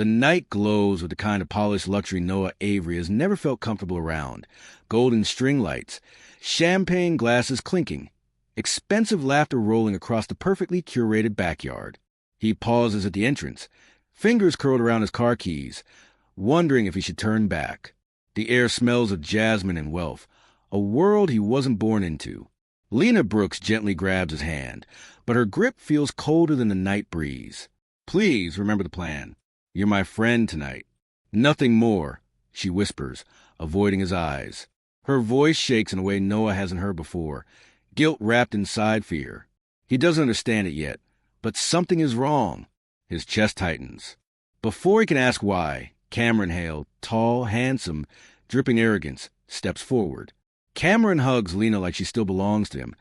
The night glows with the kind of polished luxury Noah Avery has never felt comfortable around. Golden string lights, champagne glasses clinking, expensive laughter rolling across the perfectly curated backyard. He pauses at the entrance, fingers curled around his car keys, wondering if he should turn back. The air smells of jasmine and wealth, a world he wasn't born into. Lena Brooks gently grabs his hand, but her grip feels colder than the night breeze. Please remember the plan. You're my friend tonight. Nothing more, she whispers, avoiding his eyes. Her voice shakes in a way Noah hasn't heard before, guilt wrapped inside fear. He doesn't understand it yet, but something is wrong. His chest tightens. Before he can ask why, Cameron Hale, tall, handsome, dripping arrogance, steps forward. Cameron hugs Lena like she still belongs to him,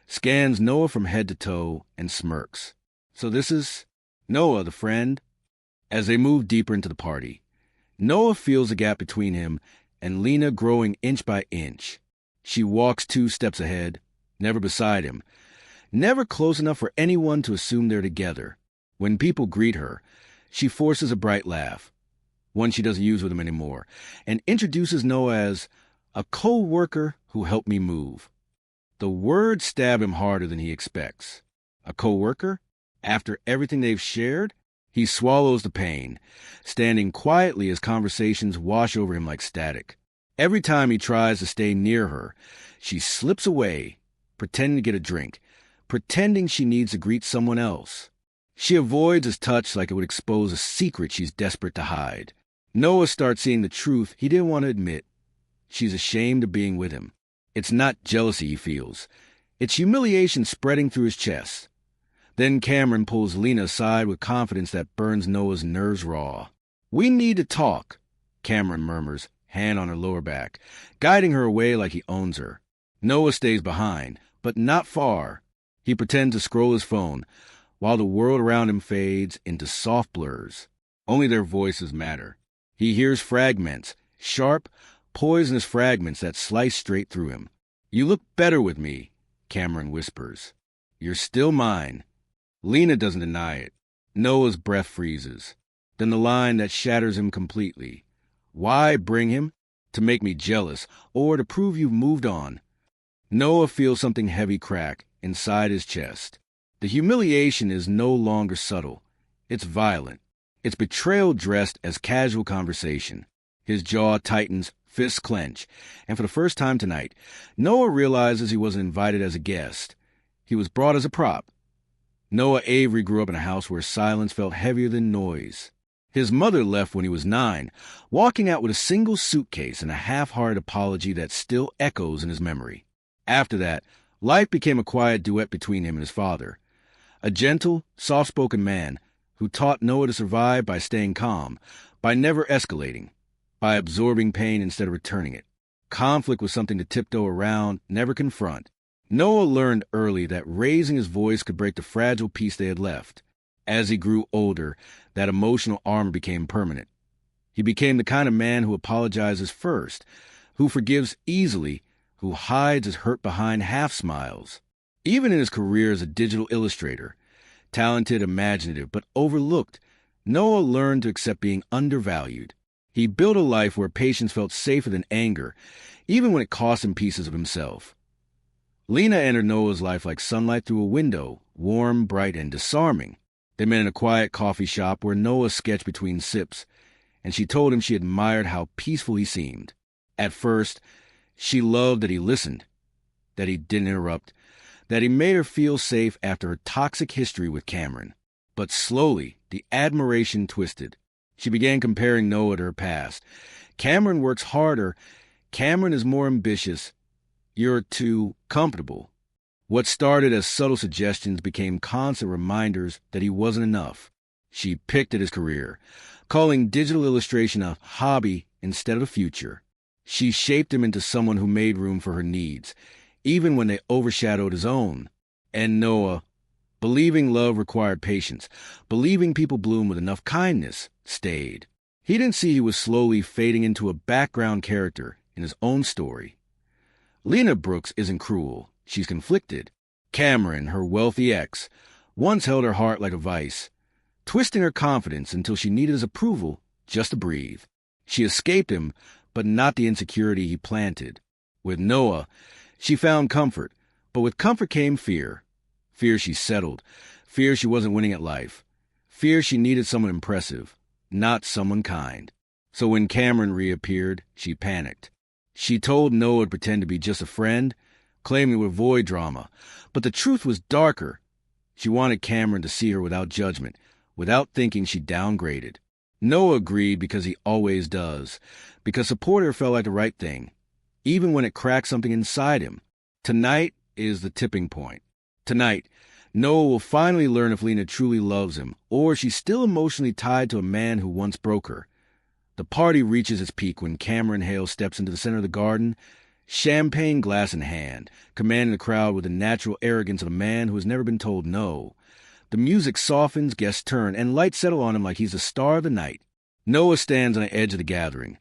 scans Noah from head to toe, and smirks. So this is Noah, the friend? As they move deeper into the party, Noah feels a gap between him and Lena growing inch by inch. She walks 2 steps ahead, never beside him, never close enough for anyone to assume they're together. When people greet her, she forces a bright laugh, one she doesn't use with him anymore, and introduces Noah as a co-worker who helped me move. The words stab him harder than he expects. A co-worker? After everything they've shared? He swallows the pain, standing quietly as conversations wash over him like static. Every time he tries to stay near her, she slips away, pretending to get a drink, pretending she needs to greet someone else. She avoids his touch like it would expose a secret she's desperate to hide. Noah starts seeing the truth he didn't want to admit. She's ashamed of being with him. It's not jealousy he feels. It's humiliation spreading through his chest. Then Cameron pulls Lena aside with confidence that burns Noah's nerves raw. "We need to talk," Cameron murmurs, hand on her lower back, guiding her away like he owns her. Noah stays behind, but not far. He pretends to scroll his phone, while the world around him fades into soft blurs. Only their voices matter. He hears fragments, sharp, poisonous fragments that slice straight through him. "You look better with me," Cameron whispers. "You're still mine." Lena doesn't deny it. Noah's breath freezes. Then the line that shatters him completely. "Why bring him? To make me jealous, or to prove you've moved on." Noah feels something heavy crack inside his chest. The humiliation is no longer subtle. It's violent. It's betrayal dressed as casual conversation. His jaw tightens, fists clench, and for the first time tonight, Noah realizes he wasn't invited as a guest. He was brought as a prop. Noah Avery grew up in a house where silence felt heavier than noise. His mother left when he was 9, walking out with a single suitcase and a half-hearted apology that still echoes in his memory. After that, life became a quiet duet between him and his father, a gentle, soft-spoken man who taught Noah to survive by staying calm, by never escalating, by absorbing pain instead of returning it. Conflict was something to tiptoe around, never confront. Noah learned early that raising his voice could break the fragile peace they had left. As he grew older, that emotional armor became permanent. He became the kind of man who apologizes first, who forgives easily, who hides his hurt behind half-smiles. Even in his career as a digital illustrator, talented, imaginative, but overlooked, Noah learned to accept being undervalued. He built a life where patience felt safer than anger, even when it cost him pieces of himself. Lena entered Noah's life like sunlight through a window, warm, bright, and disarming. They met in a quiet coffee shop where Noah sketched between sips, and she told him she admired how peaceful he seemed. At first, she loved that he listened, that he didn't interrupt, that he made her feel safe after her toxic history with Cameron. But slowly, the admiration twisted. She began comparing Noah to her past. "Cameron works harder. Cameron is more ambitious. You're too comfortable." What started as subtle suggestions became constant reminders that he wasn't enough. She picked at his career, calling digital illustration a hobby instead of a future. She shaped him into someone who made room for her needs, even when they overshadowed his own. And Noah, believing love required patience, believing people bloom with enough kindness, stayed. He didn't see he was slowly fading into a background character in his own story. Lena Brooks isn't cruel. She's conflicted. Cameron, her wealthy ex, once held her heart like a vice. twisting her confidence until she needed his approval just to breathe. She escaped him, but not the insecurity he planted. With Noah, she found comfort, but with comfort came fear. Fear she settled. Fear she wasn't winning at life. Fear she needed someone impressive, not someone kind. So when Cameron reappeared, she panicked. She told Noah to pretend to be just a friend, claiming to avoid drama. But the truth was darker. She wanted Cameron to see her without judgment, without thinking she downgraded. Noah agreed because he always does, because supporting her felt like the right thing, even when it cracked something inside him. Tonight is the tipping point. Tonight, Noah will finally learn if Lena truly loves him, or if she's still emotionally tied to a man who once broke her. The party reaches its peak when Cameron Hale steps into the center of the garden, champagne glass in hand, commanding the crowd with the natural arrogance of a man who has never been told no. The music softens, guests turn, and lights settle on him like he's the star of the night. Noah stands on the edge of the gathering,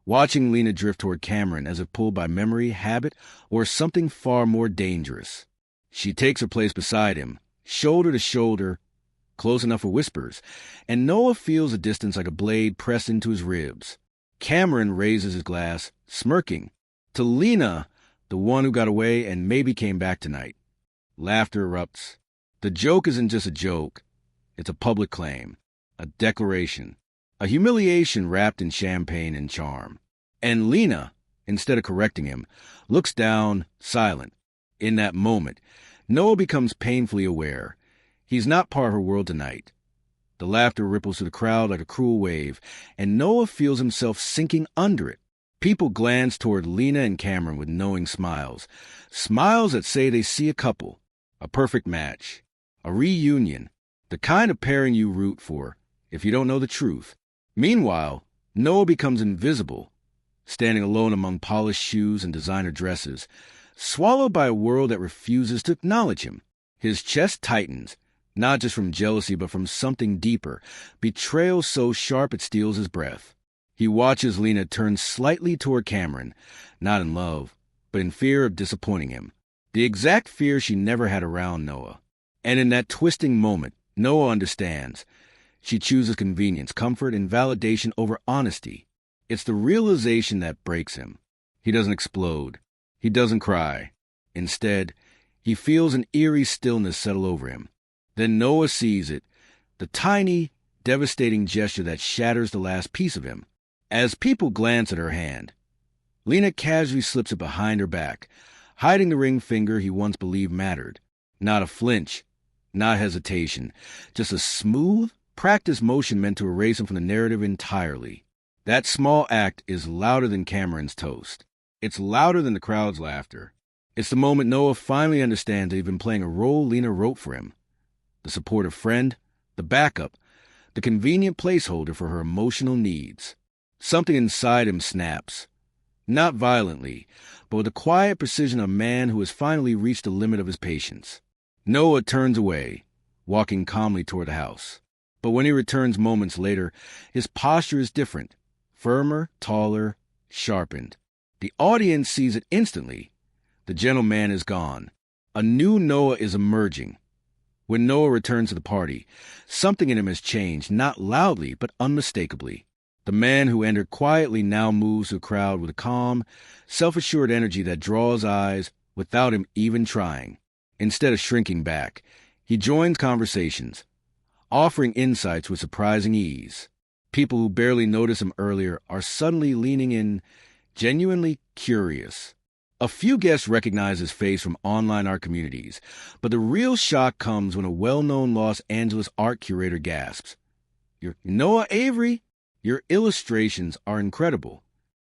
watching Lena drift toward Cameron as if pulled by memory, habit, or something far more dangerous. She takes her place beside him, shoulder to shoulder, close enough for whispers, and Noah feels a distance like a blade pressed into his ribs. Cameron raises his glass, smirking. To Lena, the one who got away and maybe came back tonight. Laughter erupts. The joke isn't just a joke. It's a public claim, a declaration, a humiliation wrapped in champagne and charm. And Lena, instead of correcting him, looks down, silent. In that moment, Noah becomes painfully aware. He's not part of her world tonight. The laughter ripples through the crowd like a cruel wave, and Noah feels himself sinking under it. People glance toward Lena and Cameron with knowing smiles. Smiles that say they see a couple, a perfect match, a reunion, the kind of pairing you root for if you don't know the truth. Meanwhile, Noah becomes invisible, standing alone among polished shoes and designer dresses, swallowed by a world that refuses to acknowledge him. His chest tightens, not just from jealousy but from something deeper, betrayal so sharp it steals his breath. He watches Lena turn slightly toward Cameron, not in love, but in fear of disappointing him. The exact fear she never had around Noah. And in that twisting moment, Noah understands. She chooses convenience, comfort, and validation over honesty. It's the realization that breaks him. He doesn't explode. He doesn't cry. Instead, he feels an eerie stillness settle over him. Then Noah sees it, the tiny, devastating gesture that shatters the last piece of him. As people glance at her hand, Lena casually slips it behind her back, hiding the ring finger he once believed mattered. Not a flinch, not hesitation, just a smooth, practiced motion meant to erase him from the narrative entirely. That small act is louder than Cameron's toast. It's louder than the crowd's laughter. It's the moment Noah finally understands that he's been playing a role Lena wrote for him. The supportive friend, the backup, the convenient placeholder for her emotional needs. Something inside him snaps. Not violently, but with the quiet precision of a man who has finally reached the limit of his patience. Noah turns away, walking calmly toward the house. But when he returns moments later, his posture is different. Firmer, taller, sharpened. The audience sees it instantly. The gentleman is gone. A new Noah is emerging. When Noah returns to the party, something in him has changed, not loudly, but unmistakably. The man who entered quietly now moves through the crowd with a calm, self-assured energy that draws eyes without him even trying. Instead of shrinking back, he joins conversations, offering insights with surprising ease. People who barely noticed him earlier are suddenly leaning in, genuinely curious. A few guests recognize his face from online art communities, but the real shock comes when a well-known Los Angeles art curator gasps, "You're Noah Avery? Your illustrations are incredible."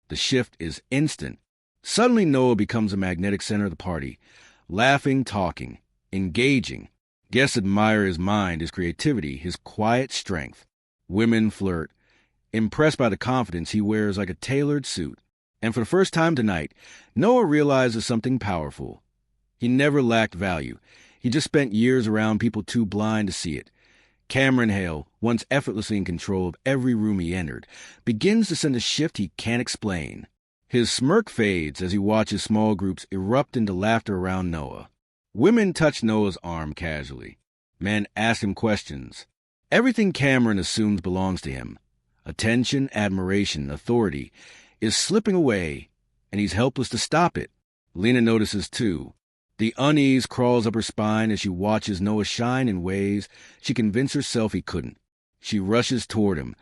The shift is instant. Suddenly Noah becomes a magnetic center of the party, laughing, talking, engaging. Guests admire his mind, his creativity, his quiet strength. Women flirt, impressed by the confidence he wears like a tailored suit. And for the first time tonight, Noah realizes something powerful. He never lacked value. He just spent years around people too blind to see it. Cameron Hale, once effortlessly in control of every room he entered, begins to send a shift he can't explain. His smirk fades as he watches small groups erupt into laughter around Noah. Women touch Noah's arm casually. Men ask him questions. Everything Cameron assumes belongs to him. Attention, admiration, authority is slipping away, and he's helpless to stop it. Lena notices, too. The unease crawls up her spine as she watches Noah shine in ways she convinced herself he couldn't. She rushes toward him,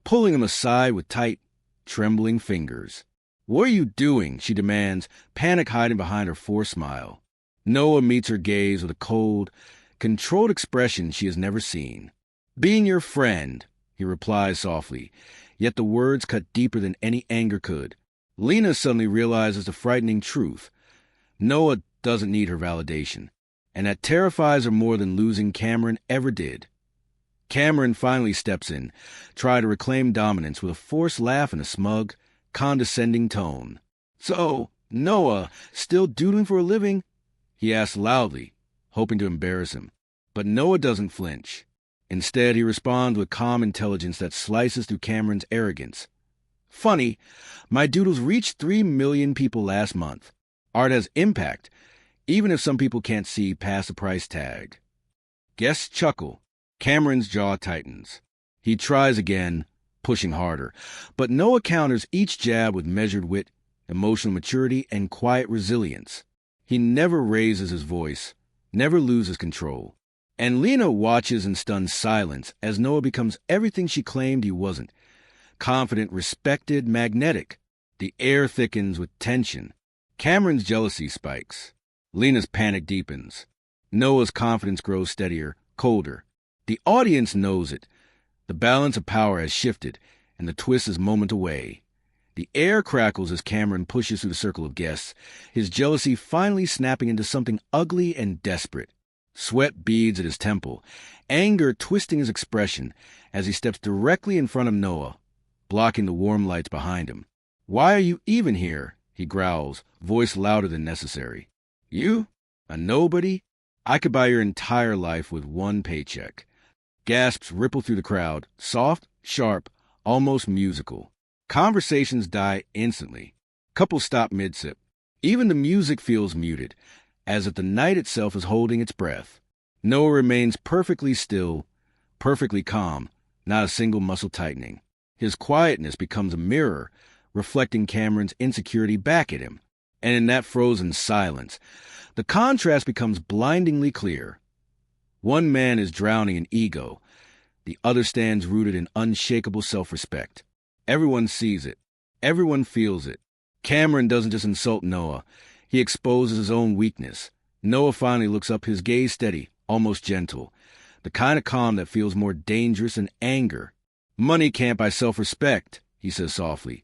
pulling him aside with tight, trembling fingers. "What are you doing?" she demands, panic hiding behind her forced smile. Noah meets her gaze with a cold, controlled expression she has never seen. "Being your friend," he replies softly, yet the words cut deeper than any anger could. Lena suddenly realizes the frightening truth. Noah doesn't need her validation, and that terrifies her more than losing Cameron ever did. Cameron finally steps in, trying to reclaim dominance with a forced laugh and a smug, condescending tone. "So, Noah, still doodling for a living?" he asks loudly, hoping to embarrass him. But Noah doesn't flinch. Instead, he responds with calm intelligence that slices through Cameron's arrogance. "Funny, my doodles reached 3 million people last month. Art has impact, even if some people can't see past the price tag." Guests chuckle. Cameron's jaw tightens. He tries again, pushing harder, but Noah counters each jab with measured wit, emotional maturity, and quiet resilience. He never raises his voice, never loses control. And Lena watches in stunned silence as Noah becomes everything she claimed he wasn't. Confident, respected, magnetic. The air thickens with tension. Cameron's jealousy spikes. Lena's panic deepens. Noah's confidence grows steadier, colder. The audience knows it. The balance of power has shifted, and the twist is moment away. The air crackles as Cameron pushes through the circle of guests, his jealousy finally snapping into something ugly and desperate. Sweat beads at his temple, anger twisting his expression as he steps directly in front of Noah, blocking the warm lights behind him. "Why are you even here?" he growls, voice louder than necessary. "You? A nobody? I could buy your entire life with one paycheck." Gasps ripple through the crowd, soft, sharp, almost musical. Conversations die instantly. Couples stop mid-sip. Even the music feels muted, as if the night itself is holding its breath. Noah remains perfectly still, perfectly calm, not a single muscle tightening. His quietness becomes a mirror, reflecting Cameron's insecurity back at him. And in that frozen silence, the contrast becomes blindingly clear. One man is drowning in ego. The other stands rooted in unshakable self-respect. Everyone sees it. Everyone feels it. Cameron doesn't just insult Noah. He exposes his own weakness. Noah finally looks up, his gaze steady, almost gentle. The kind of calm that feels more dangerous than anger. "Money can't buy self-respect," he says softly.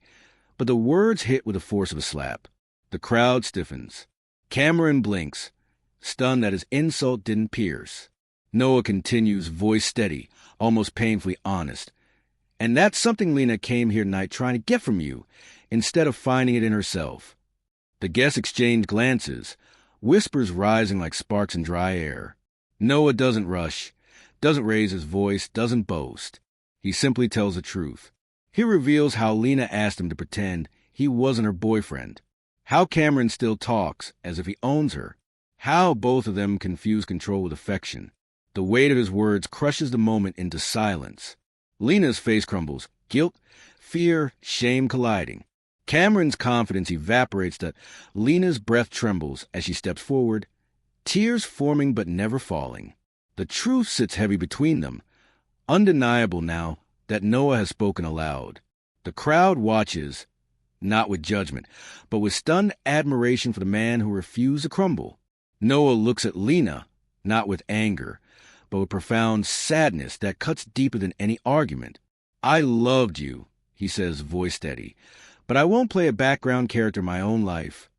But the words hit with the force of a slap. The crowd stiffens. Cameron blinks, stunned that his insult didn't pierce. Noah continues, voice steady, almost painfully honest. "And that's something Lena came here tonight trying to get from you, instead of finding it in herself." The guests exchange glances, whispers rising like sparks in dry air. Noah doesn't rush, doesn't raise his voice, doesn't boast. He simply tells the truth. He reveals how Lena asked him to pretend he wasn't her boyfriend, how Cameron still talks as if he owns her, how both of them confuse control with affection. The weight of his words crushes the moment into silence. Lena's face crumbles, guilt, fear, shame colliding. Cameron's confidence evaporates that Lena's breath trembles as she steps forward, tears forming but never falling. The truth sits heavy between them, undeniable now that Noah has spoken aloud. The crowd watches, not with judgment, but with stunned admiration for the man who refused to crumble. Noah looks at Lena, not with anger, but with profound sadness that cuts deeper than any argument. "I loved you," he says, voice steady, "but I won't play a background character in my own life."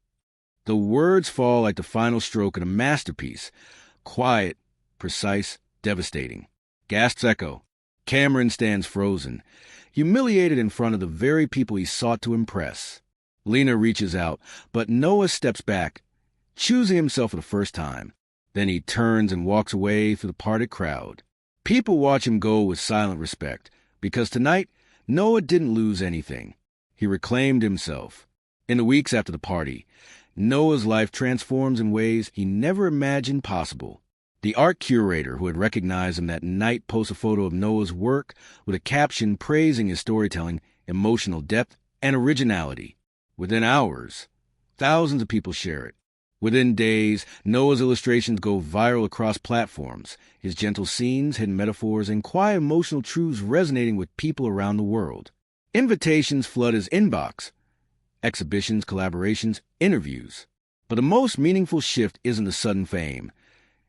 The words fall like the final stroke in a masterpiece, quiet, precise, devastating. Gasps echo. Cameron stands frozen, humiliated in front of the very people he sought to impress. Lena reaches out, but Noah steps back, choosing himself for the first time. Then he turns and walks away through the parted crowd. People watch him go with silent respect, because tonight, Noah didn't lose anything. He reclaimed himself. In the weeks after the party, Noah's life transforms in ways he never imagined possible. The art curator who had recognized him that night posts a photo of Noah's work with a caption praising his storytelling, emotional depth, and originality. Within hours, thousands of people share it. Within days, Noah's illustrations go viral across platforms, his gentle scenes, hidden metaphors, and quiet emotional truths resonating with people around the world. Invitations flood his inbox. Exhibitions, collaborations, interviews. But the most meaningful shift isn't the sudden fame.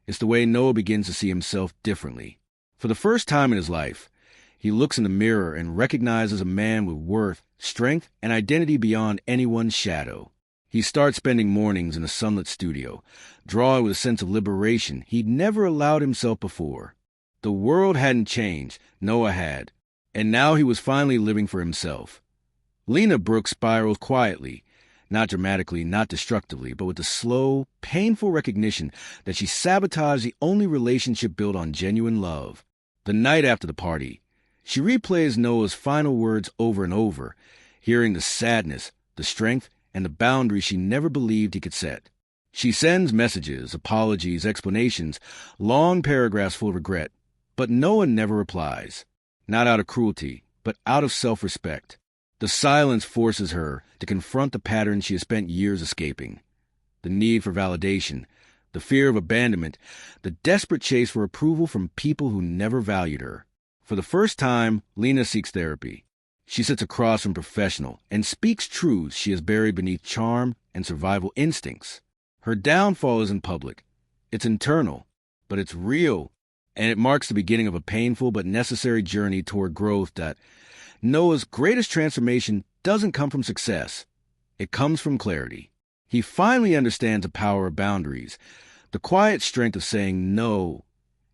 It's the way Noah begins to see himself differently. For the first time in his life, he looks in the mirror and recognizes a man with worth, strength, and identity beyond anyone's shadow. He starts spending mornings in a sunlit studio, drawing with a sense of liberation he'd never allowed himself before. The world hadn't changed, Noah had, and now he was finally living for himself. Lena Brooks spirals quietly, not dramatically, not destructively, but with the slow, painful recognition that she sabotaged the only relationship built on genuine love. The night after the party, she replays Noah's final words over and over, hearing the sadness, the strength, and the boundaries she never believed he could set. She sends messages, apologies, explanations, long paragraphs full of regret, but Noah never replies. Not out of cruelty, but out of self-respect. The silence forces her to confront the pattern she has spent years escaping. The need for validation, the fear of abandonment, the desperate chase for approval from people who never valued her. For the first time, Lena seeks therapy. She sits across from a professional and speaks truths she has buried beneath charm and survival instincts. Her downfall isn't public. It's internal, but it's real, and it marks the beginning of a painful but necessary journey toward growth that Noah's greatest transformation doesn't come from success. It comes from clarity. He finally understands the power of boundaries, the quiet strength of saying no,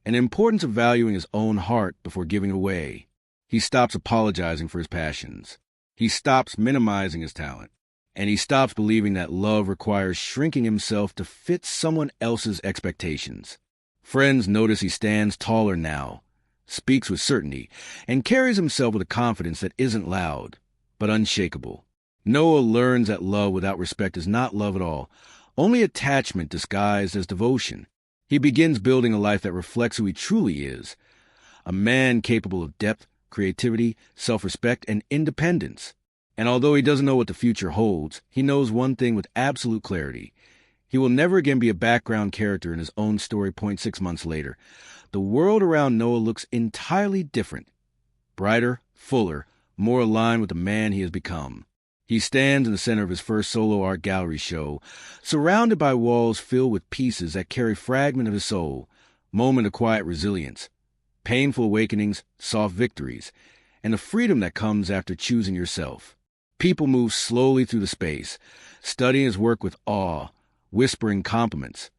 and the importance of valuing his own heart before giving it away. He stops apologizing for his passions. He stops minimizing his talent. And he stops believing that love requires shrinking himself to fit someone else's expectations. Friends notice he stands taller now, speaks with certainty, and carries himself with a confidence that isn't loud, but unshakable. Noah learns that love without respect is not love at all, only attachment disguised as devotion. He begins building a life that reflects who he truly is, a man capable of depth, creativity, self-respect, and independence. And although he doesn't know what the future holds, he knows one thing with absolute clarity. He will never again be a background character in his own story. 6 months later, the world around Noah looks entirely different. Brighter, fuller, more aligned with the man he has become. He stands in the center of his first solo art gallery show, surrounded by walls filled with pieces that carry fragments of his soul, moment of quiet resilience, painful awakenings, soft victories, and the freedom that comes after choosing yourself. People move slowly through the space, studying his work with awe, whispering compliments,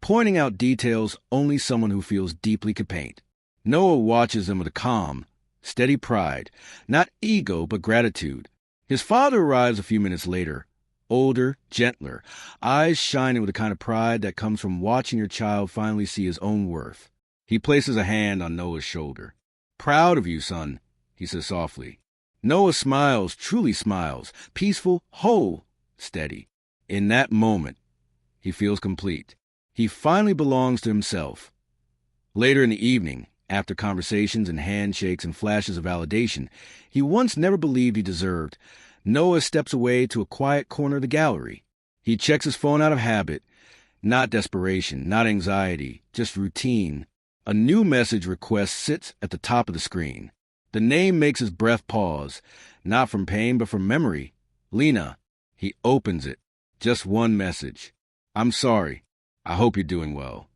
pointing out details only someone who feels deeply could paint. Noah watches them with a calm, steady pride, not ego but gratitude. His father arrives a few minutes later, older, gentler, eyes shining with the kind of pride that comes from watching your child finally see his own worth. He places a hand on Noah's shoulder. "Proud of you, son," he says softly. Noah smiles, truly smiles, peaceful, whole, steady. In that moment, he feels complete. He finally belongs to himself. Later in the evening, after conversations and handshakes and flashes of validation he once never believed he deserved, Noah steps away to a quiet corner of the gallery. He checks his phone out of habit, not desperation, not anxiety, just routine. A new message request sits at the top of the screen. The name makes his breath pause, not from pain but from memory. Lena. He opens it. Just one message. "I'm sorry. I hope you're doing well."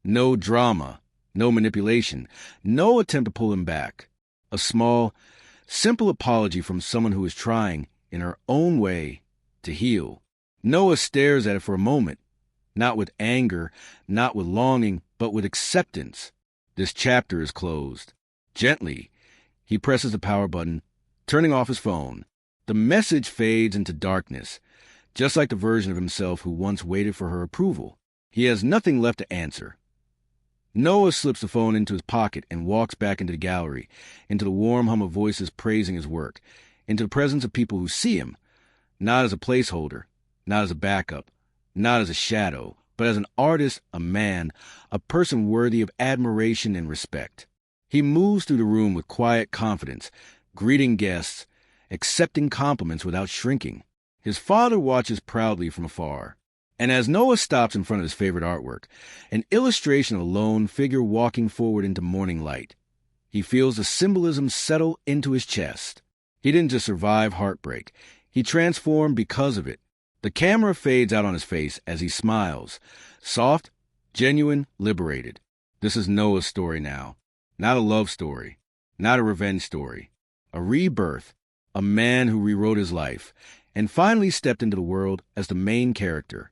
No drama, no manipulation, no attempt to pull him back. A small, simple apology from someone who is trying, in her own way, to heal. Noah stares at it for a moment, not with anger, not with longing, but with acceptance. This chapter is closed. Gently, he presses the power button, turning off his phone. The message fades into darkness, just like the version of himself who once waited for her approval. He has nothing left to answer. Noah slips the phone into his pocket and walks back into the gallery, into the warm hum of voices praising his work, into the presence of people who see him, not as a placeholder, not as a backup, not as a shadow, but as an artist, a man, a person worthy of admiration and respect. He moves through the room with quiet confidence, greeting guests, accepting compliments without shrinking. His father watches proudly from afar. And as Noah stops in front of his favorite artwork, an illustration of a lone figure walking forward into morning light, he feels the symbolism settle into his chest. He didn't just survive heartbreak. He transformed because of it. The camera fades out on his face as he smiles. Soft, genuine, liberated. This is Noah's story now. Not a love story. Not a revenge story. A rebirth. A man who rewrote his life and finally stepped into the world as the main character.